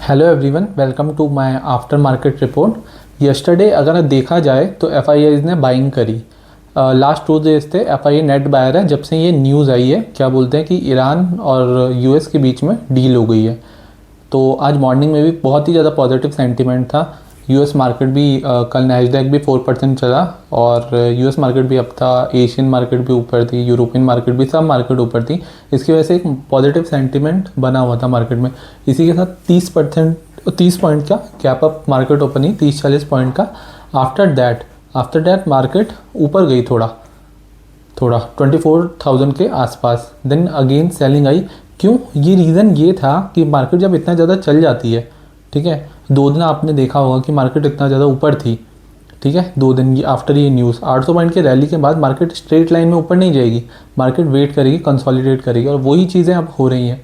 Hello everyone, welcome to my after market report. Yesterday अगर देखा जाए तो एफ ने बाइंग करी। लास्ट 2 डेज थे एफ नेट बायर है जब से ये न्यूज़ आई है, क्या बोलते हैं कि ईरान और यूएस के बीच में डील हो गई है। तो आज मॉर्निंग में भी बहुत ही ज़्यादा पॉजिटिव सेंटीमेंट था। यूएस मार्केट भी कल नैस्डैक भी 4% चला और यूएस मार्केट भी अप था, एशियन मार्केट भी ऊपर थी, यूरोपियन मार्केट भी, सब मार्केट ऊपर थी। इसकी वजह से एक पॉजिटिव सेंटीमेंट बना हुआ था मार्केट में। इसी के साथ 30 पॉइंट का कैप अप मार्केट ओपन ही 30-40 पॉइंट का। आफ्टर दैट मार्केट ऊपर गई थोड़ा 24,000 के आसपास। देन अगेन सेलिंग आई। क्यों? ये रीज़न ये था कि मार्केट जब इतना ज़्यादा चल जाती है, ठीक है, 2 दिन आपने देखा होगा कि मार्केट इतना ज़्यादा ऊपर थी, ठीक है, 2 दिन आफ्टर ये न्यूज़ 800 पॉइंट के रैली के बाद मार्केट स्ट्रेट लाइन में ऊपर नहीं जाएगी, मार्केट वेट करेगी, कंसोलिडेट करेगी, और वही चीज़ें अब हो रही हैं।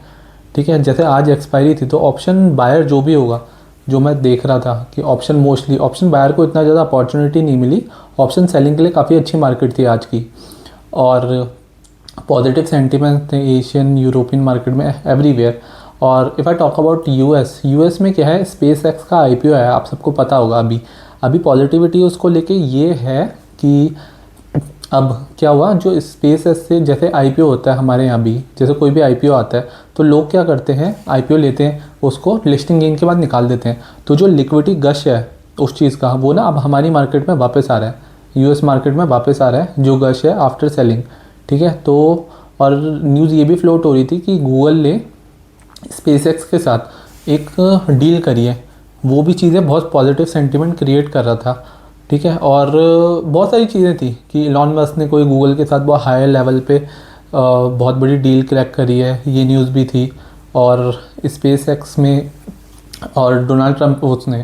ठीक है, जैसे आज एक्सपायरी थी तो ऑप्शन बायर जो भी होगा, जो मैं देख रहा था कि मोस्टली ऑप्शन बायर को इतना ज़्यादा अपॉर्चुनिटी नहीं मिली। ऑप्शन सेलिंग के लिए काफ़ी अच्छी मार्केट थी आज की, और पॉजिटिव सेंटीमेंट थे एशियन यूरोपियन मार्केट में, एवरीवेयर। और if I talk about US में क्या है, स्पेस एक्स का आईपीओ है, आप सबको पता होगा। अभी पॉजिटिविटी उसको लेके ये है कि अब क्या हुआ, जो स्पेस एक्स से जैसे आईपीओ होता है हमारे यहाँ भी, जैसे कोई भी आईपीओ आता है तो लोग क्या करते हैं, आईपीओ लेते हैं, उसको लिस्टिंग गेन के बाद निकाल देते हैं। तो जो लिक्विडिटी गश है उस चीज़ का, वो ना अब हमारी मार्केट में वापस आ रहा है, यूएस मार्केट में वापस आ रहा है, जो गश है आफ्टर सेलिंग। ठीक है, तो और न्यूज़ ये भी फ्लोट हो रही थी कि गूगल ने स्पेसएक्स के साथ एक डील करी है। वो भी चीज़ें बहुत पॉजिटिव सेंटीमेंट क्रिएट कर रहा था। ठीक है, और बहुत सारी चीज़ें थी कि इलॉन मस्क ने कोई गूगल के साथ बहुत हाई लेवल पे बहुत बड़ी डील क्रैक करी है, ये न्यूज़ भी थी। और स्पेसएक्स में और डोनाल्ड ट्रंप उसने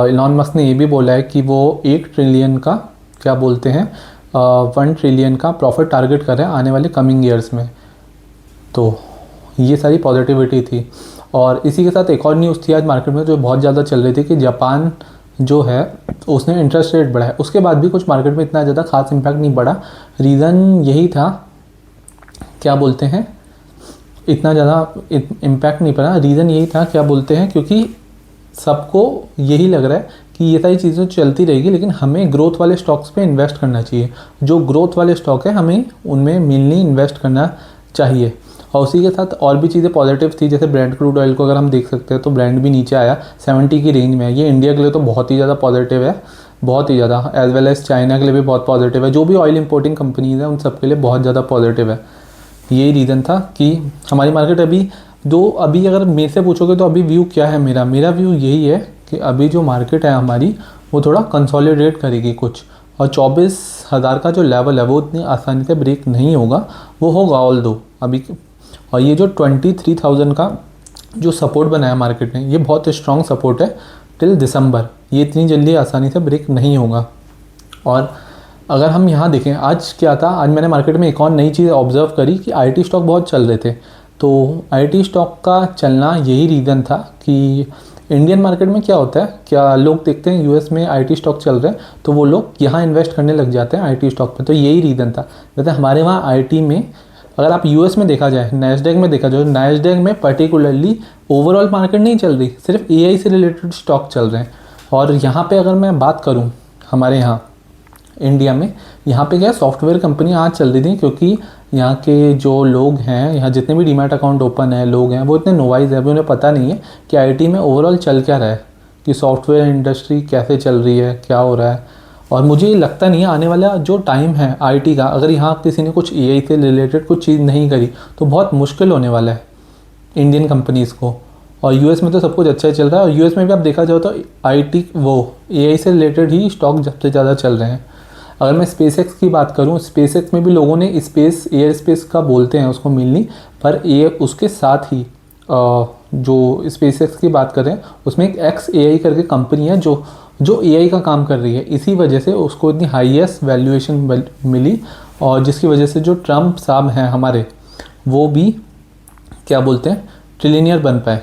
इलॉन मस्क ने ये भी बोला है कि वो 1 ट्रिलियन का, क्या बोलते हैं, 1 ट्रिलियन का प्रॉफिट टारगेट कर रहे हैं आने वाले कमिंग ईयर्स में। तो ये सारी पॉजिटिविटी थी। और इसी के साथ एक और न्यूज़ थी आज मार्केट में जो बहुत ज़्यादा चल रही थी कि जापान जो है उसने इंटरेस्ट रेट बढ़ाया। उसके बाद भी कुछ मार्केट में इतना ज़्यादा खास इम्पैक्ट नहीं पड़ा। रीज़न यही था, क्या बोलते हैं, इतना ज़्यादा इम्पैक्ट नहीं पड़ा। रीज़न यही था, क्या बोलते हैं, क्योंकि सबको यही लग रहा है कि ये सारी चीज़ें चलती रहेगी, लेकिन हमें ग्रोथ वाले स्टॉक्स पे इन्वेस्ट करना चाहिए। जो ग्रोथ वाले स्टॉक है हमें उनमें मेनली इन्वेस्ट करना चाहिए। और उसी के साथ और भी चीज़ें पॉजिटिव थी, जैसे ब्रेंट क्रूड ऑयल को अगर हम देख सकते हैं तो ब्रेंट भी नीचे आया 70 की रेंज में है। ये इंडिया के लिए तो बहुत ही ज़्यादा पॉजिटिव है, बहुत ही ज़्यादा, एज वेल एज़ चाइना के लिए भी बहुत पॉजिटिव है। जो भी ऑयल इंपोर्टिंग कंपनीज़ हैं उन सब के लिए बहुत ज़्यादा पॉजिटिव है। यही रीज़न था कि हमारी मार्केट अभी अगर मेरे से पूछोगे तो अभी व्यू क्या है मेरा व्यू यही है कि अभी जो मार्केट है हमारी वो थोड़ा कंसोलिडेट करेगी कुछ, और 24,000 का जो लेवल है वो इतनी आसानी से ब्रेक नहीं होगा, वो होगा ऑल दो अभी। और ये जो 23,000 का जो सपोर्ट बनाया मार्केट ने, ये बहुत स्ट्रॉन्ग सपोर्ट है टिल दिसंबर। ये इतनी जल्दी आसानी से ब्रेक नहीं होगा। और अगर हम यहाँ देखें आज क्या था, आज मैंने मार्केट में एक और नई चीज़ ऑब्जर्व करी कि आईटी स्टॉक बहुत चल रहे थे। तो आईटी स्टॉक का चलना यही रीज़न था कि इंडियन मार्केट में क्या होता है, क्या लोग देखते हैं यूएस में आईटी स्टॉक चल रहे हैं तो वो लोग यहाँ इन्वेस्ट करने लग जाते हैं आईटी स्टॉक पे। तो यही रीज़न था। वैसे हमारे वहाँ आईटी में अगर आप यूएस में देखा जाए, नैस्डैक में देखा जाए, नैस्डैक में पर्टिकुलरली ओवरऑल मार्केट नहीं चल रही, सिर्फ एआई से रिलेटेड स्टॉक चल रहे हैं। और यहाँ पे अगर मैं बात करूँ हमारे यहाँ इंडिया में, यहाँ पे क्या सॉफ्टवेयर कंपनियाँ आज चल रही थी, क्योंकि यहाँ के जो लोग हैं, यहाँ जितने भी डीमैट अकाउंट ओपन है लोग हैं, वो इतने नोवाइज है, अभी उन्हें पता नहीं है कि आईटी में ओवरऑल चल क्या रहा है, कि सॉफ्टवेयर इंडस्ट्री कैसे चल रही है, क्या हो रहा है। और मुझे ये लगता नहीं है आने वाला जो टाइम है आईटी का, अगर यहाँ किसी ने कुछ एआई से रिलेटेड कुछ चीज़ नहीं करी तो बहुत मुश्किल होने वाला है इंडियन कंपनीज़ को। और यूएस में तो सब कुछ अच्छा ही चल रहा है, और यूएस में भी आप देखा जाए तो आईटी वो एआई से रिलेटेड ही स्टॉक सबसे ज़्यादा चल रहे हैं। अगर मैं स्पेसएक्स की बात करूं, स्पेसएक्स में भी लोगों ने एयर स्पेस का बोलते हैं उसको मिलनी, पर ये उसके साथ ही जो स्पेसएक्स की बात करें उसमें एक XAI करके कंपनी है जो एआई का काम कर रही है। इसी वजह से उसको इतनी हाईएस्ट वैल्यूएशन मिली, और जिसकी वजह से जो ट्रम्प साहब हैं हमारे, वो भी क्या बोलते हैं ट्रिलियनियर बन पाए।